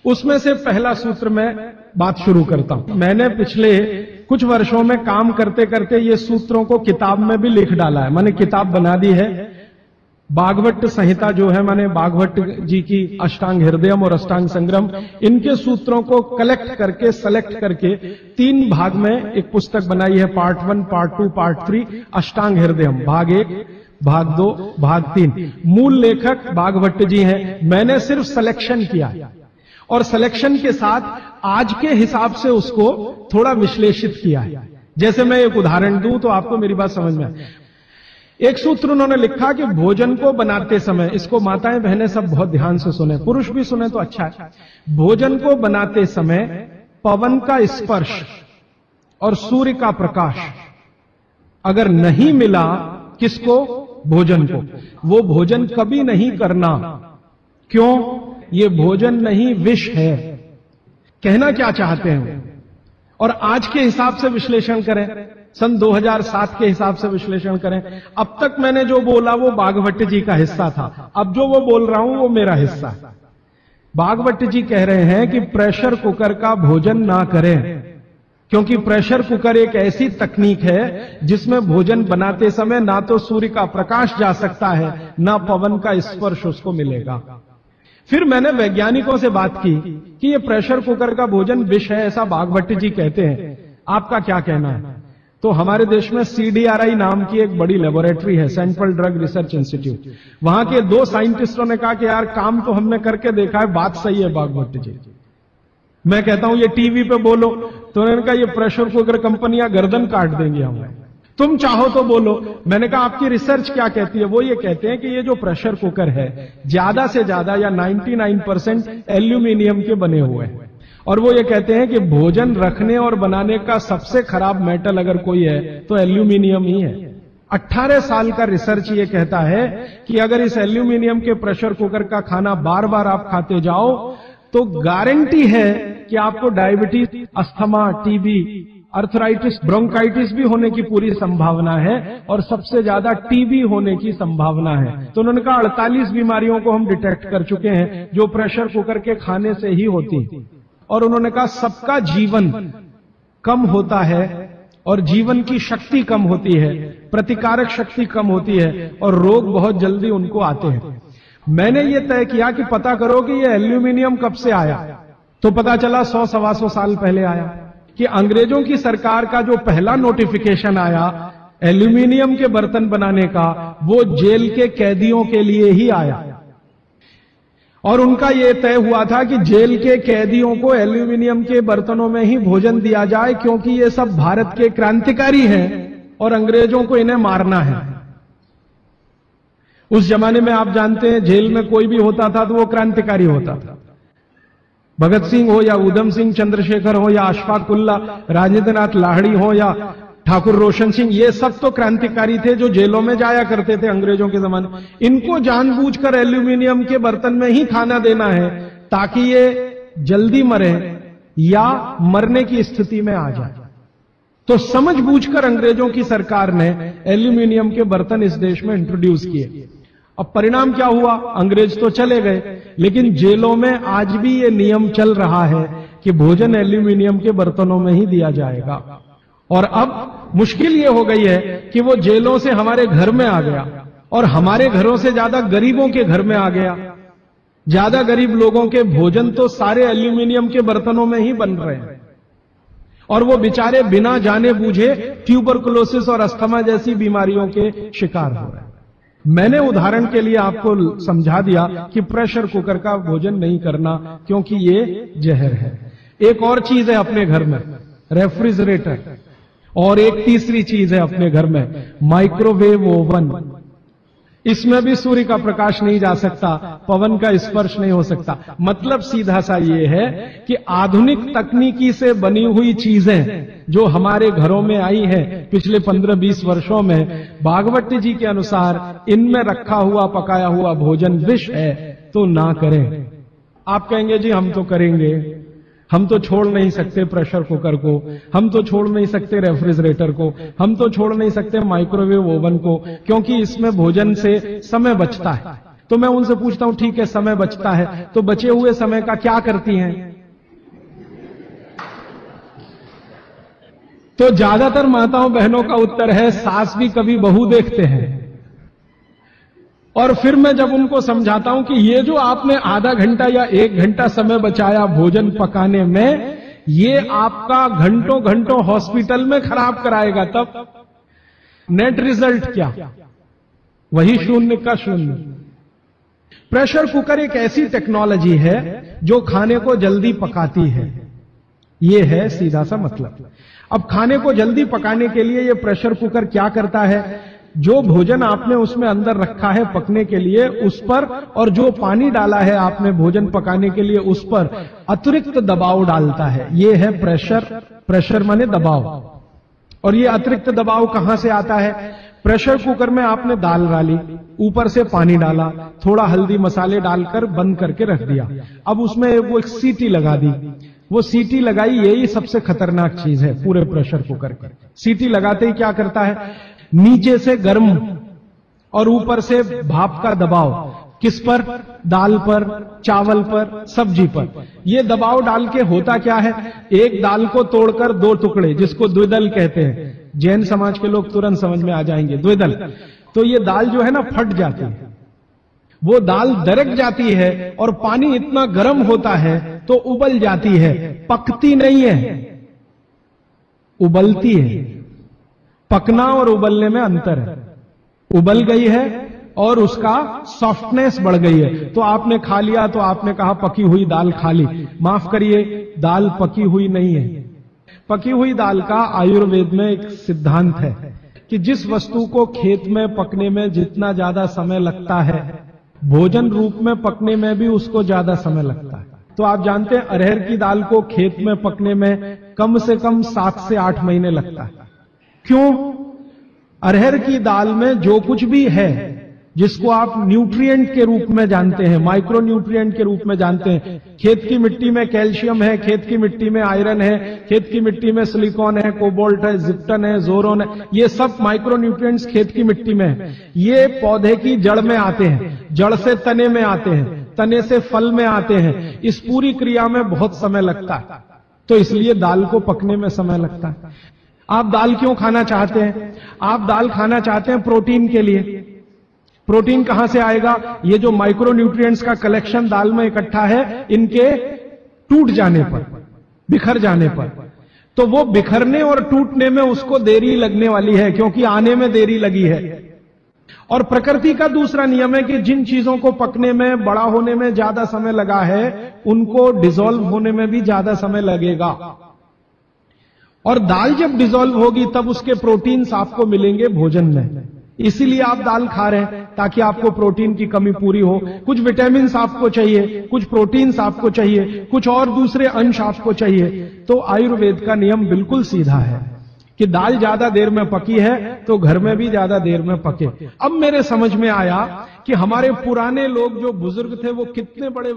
उसमें से पहला सूत्र मैं बात शुरू करता हूं। मैंने पिछले कुछ वर्षों में काम करते करते ये सूत्रों को किताब में भी लिख डाला है। मैंने किताब बना दी है, भागवत संहिता जो है, मैंने भागवत जी की अष्टांग हृदयम और अष्टांग संग्रम, इनके सूत्रों को कलेक्ट करके सेलेक्ट करके 3 भाग में एक पुस्तक बनाई है। पार्ट 1, पार्ट 2, पार्ट 3, अष्टांग हृदयम, भाग 1, भाग 2, भाग 3। मूल लेखक भागवत जी हैं। मैंने सिर्फ सिलेक्शन किया और सिलेक्शन के साथ आज के हिसाब से उसको थोड़ा विश्लेषित किया है। जैसे मैं एक उदाहरण दूं तो आपको मेरी बात समझ में आए। एक सूत्र उन्होंने लिखा कि भोजन को बनाते समय, इसको माताएं बहनें सब बहुत ध्यान से सुने, पुरुष भी सुने तो अच्छा है। भोजन को बनाते समय पवन का स्पर्श और सूर्य का प्रकाश अगर नहीं मिला, किसको? भोजन को, वो भोजन कभी नहीं करना। क्यों? ये भोजन नहीं, विष है। कहना क्या चाहते हैं? और आज के हिसाब से विश्लेषण करें, सन 2007 के हिसाब से विश्लेषण करें। अब तक मैंने जो बोला वो भागवत जी का हिस्सा था, अब जो वो बोल रहा हूं वो मेरा हिस्सा है। भागवत जी कह रहे हैं कि प्रेशर कुकर का भोजन ना करें, क्योंकि प्रेशर कुकर एक ऐसी तकनीक है जिसमें भोजन बनाते समय ना तो सूर्य का प्रकाश जा सकता है, ना पवन का स्पर्श उसको मिलेगा। फिर मैंने वैज्ञानिकों से बात की कि ये प्रेशर कुकर का भोजन विष है, ऐसा भागवत जी कहते हैं, आपका क्या कहना है? तो हमारे देश में CDRI नाम की एक बड़ी लेबोरेटरी है, सेंट्रल ड्रग रिसर्च इंस्टीट्यूट। वहां के 2 साइंटिस्टों ने कहा कि यार काम तो हमने करके देखा है, बात सही है भागवत जी। मैं कहता हूं ये टीवी पे बोलो, तो उन्होंने कहा ये प्रेशर कुकर कंपनियां गर्दन काट देंगी हमें, तुम चाहो तो बोलो। मैंने कहा आपकी रिसर्च क्या कहती है? वो ये कहते हैं कि ये जो प्रेशर कुकर है ज्यादा से ज्यादा या 99% एल्यूमिनियम के बने हुए हैं, और वो ये कहते हैं कि भोजन रखने और बनाने का सबसे खराब मेटल अगर कोई है तो एल्यूमिनियम ही है। 18 साल का रिसर्च ये कहता है कि अगर इस एल्यूमिनियम के प्रेशर कुकर का खाना बार बार आप खाते जाओ तो गारंटी है कि आपको diabetes, asthma, TB, arthritis, bronchitis भी होने की पूरी संभावना है, और सबसे ज्यादा टीबी होने की संभावना है। तो उन्होंने कहा 48 बीमारियों को हम डिटेक्ट कर चुके हैं जो प्रेशर कुकर के खाने से ही होती। और उन्होंने कहा सबका जीवन कम होता है और जीवन की शक्ति कम होती है, प्रतिकारक शक्ति कम होती है और रोग बहुत जल्दी उनको आते हैं। मैंने ये तय किया कि पता करो कि ये एल्यूमिनियम कब से आया, तो पता चला 100-125 साल पहले आया। कि अंग्रेजों की सरकार का जो पहला नोटिफिकेशन आया एल्यूमिनियम के बर्तन बनाने का, वो जेल के कैदियों के लिए ही आया, और उनका यह तय हुआ था कि जेल के कैदियों को एल्यूमिनियम के बर्तनों में ही भोजन दिया जाए, क्योंकि ये सब भारत के क्रांतिकारी हैं और अंग्रेजों को इन्हें मारना है। उस जमाने में आप जानते हैं जेल में कोई भी होता था तो वो क्रांतिकारी होता था। भगत सिंह हो या उधम सिंह, चंद्रशेखर हो या अशफाक उल्ला, राजेंद्र नाथ लाहिड़ी हो या ठाकुर रोशन सिंह, ये सब तो क्रांतिकारी थे जो जेलों में जाया करते थे अंग्रेजों के जमाने। इनको जानबूझकर एल्यूमिनियम के बर्तन में ही खाना देना है ताकि ये जल्दी मरे या मरने की स्थिति में आ जाए। तो समझबूझकर अंग्रेजों की सरकार ने एल्यूमिनियम के बर्तन इस देश में इंट्रोड्यूस किए। अब परिणाम क्या हुआ? अंग्रेज तो चले गए, लेकिन जेलों में आज भी ये नियम चल रहा है कि भोजन एल्यूमिनियम के बर्तनों में ही दिया जाएगा। और अब मुश्किल ये हो गई है कि वो जेलों से हमारे घर में आ गया, और हमारे घरों से ज्यादा गरीबों के घर में आ गया। ज्यादा गरीब लोगों के भोजन तो सारे एल्यूमिनियम के बर्तनों में ही बन रहे हैं, और वो बेचारे बिना जाने बूझे ट्यूबरकुलोसिस और अस्थमा जैसी बीमारियों के शिकार हो रहे हैं। मैंने उदाहरण के लिए आपको समझा दिया कि प्रेशर कुकर का भोजन नहीं करना, क्योंकि ये जहर है। एक और चीज है अपने घर में, रेफ्रिजरेटर, और एक तीसरी चीज है अपने घर में, माइक्रोवेव ओवन। इसमें भी सूर्य का प्रकाश नहीं जा सकता, पवन का स्पर्श नहीं हो सकता। मतलब सीधा सा ये है कि आधुनिक तकनीकी से बनी हुई चीजें जो हमारे घरों में आई हैं पिछले 15-20 वर्षों में, भागवत जी के अनुसार इनमें रखा हुआ पकाया हुआ भोजन विष है, तो ना करें। आप कहेंगे जी हम तो करेंगे, हम तो छोड़ नहीं सकते प्रेशर कुकर को, हम तो छोड़ नहीं सकते रेफ्रिजरेटर को, हम तो छोड़ नहीं सकते माइक्रोवेव ओवन को, क्योंकि इसमें भोजन से समय बचता है। तो मैं उनसे पूछता हूं ठीक है समय बचता है, तो बचे हुए समय का क्या करती हैं? तो ज्यादातर माताओं बहनों का उत्तर है सास भी कभी बहू देखते हैं। और फिर मैं जब उनको समझाता हूं कि ये जो आपने आधा घंटा या 1 घंटा समय बचाया भोजन पकाने में, ये आपका घंटों घंटों हॉस्पिटल में खराब कराएगा, तब नेट रिजल्ट क्या? वही 0 का 0। प्रेशर कुकर एक ऐसी टेक्नोलॉजी है जो खाने को जल्दी पकाती है, ये है सीधा सा मतलब। अब खाने को जल्दी पकाने के लिए ये प्रेशर कुकर क्या करता है, जो भोजन आपने उसमें अंदर रखा है पकने के लिए उस पर, और जो पानी डाला है आपने भोजन पकाने के लिए उस पर अतिरिक्त दबाव डालता है। ये है प्रेशर। प्रेशर माने दबाव। और ये अतिरिक्त दबाव कहां से आता है? प्रेशर कुकर में आपने दाल डाली, ऊपर से पानी डाला, थोड़ा हल्दी मसाले डालकर बंद करके रख दिया। अब उसमें वो एक सीटी लगा दी। वो सीटी लगाई, यही सबसे खतरनाक चीज है पूरे प्रेशर कुकर की। सीटी लगाते ही क्या करता है, नीचे से गर्म और ऊपर से भाप का दबाव। किस पर? दाल पर, चावल पर, सब्जी पर। ये दबाव डाल के होता क्या है, एक दाल को तोड़कर 2 टुकड़े, जिसको द्विदल कहते हैं, जैन समाज के लोग तुरंत समझ में आ जाएंगे, द्विदल। तो ये दाल जो है ना फट जाती है, वो दाल दरक जाती है और पानी इतना गर्म होता है तो उबल जाती है, पकती नहीं है, उबलती है। पकना और उबलने में अंतर है। उबल गई है और उसका सॉफ्टनेस बढ़ गई है, तो आपने खा लिया तो आपने कहा पकी हुई दाल खा ली। माफ करिए, दाल पकी हुई नहीं है। पकी हुई दाल का आयुर्वेद में एक सिद्धांत है कि जिस वस्तु को खेत में पकने में जितना ज्यादा समय लगता है, भोजन रूप में पकने में भी उसको ज्यादा समय लगता है। तो आप जानते हैं अरहर की दाल को खेत में पकने में कम से कम 7 से 8 महीने लगता है। क्यों? अरहर की दाल में जो कुछ भी है, जिसको आप न्यूट्रिएंट के रूप में जानते हैं, माइक्रो न्यूट्रिएंट के रूप में जानते हैं, खेत की मिट्टी में कैल्शियम है, खेत की मिट्टी में आयरन है, खेत की मिट्टी में सिलिकॉन है, कोबाल्ट है, जिप्टन है, जोरोन है, ये सब माइक्रो न्यूट्रिएंट्स खेत की मिट्टी में है। ये पौधे की जड़ में आते हैं, जड़ से तने में आते हैं, तने से फल में आते हैं। इस पूरी क्रिया में बहुत समय लगता है, तो इसलिए दाल को पकने में समय लगता है। आप दाल क्यों खाना चाहते हैं? आप दाल खाना चाहते हैं प्रोटीन के लिए। प्रोटीन कहां से आएगा? ये जो माइक्रो न्यूट्रिएंट्स का कलेक्शन दाल में इकट्ठा है, इनके टूट जाने पर, बिखर जाने पर, तो वो बिखरने और टूटने में उसको देरी लगने वाली है, क्योंकि आने में देरी लगी है। और प्रकृति का दूसरा नियम है कि जिन चीजों को पकने में, बड़ा होने में ज्यादा समय लगा है, उनको डिसॉल्व होने में भी ज्यादा समय लगेगा। और दाल जब डिसॉल्व होगी तब उसके प्रोटीन्स आपको मिलेंगे भोजन में। इसीलिए आप दाल खा रहे हैं, ताकि आपको प्रोटीन की कमी पूरी हो। कुछ विटामिन्स आपको चाहिए, कुछ प्रोटीन्स आपको चाहिए, कुछ और दूसरे अंश आपको चाहिए। तो आयुर्वेद का नियम बिल्कुल सीधा है कि दाल ज्यादा देर में पकी है तो घर में भी ज्यादा देर में पके। अब मेरे समझ में आया कि हमारे पुराने लोग जो बुजुर्ग थे वो कितने बड़े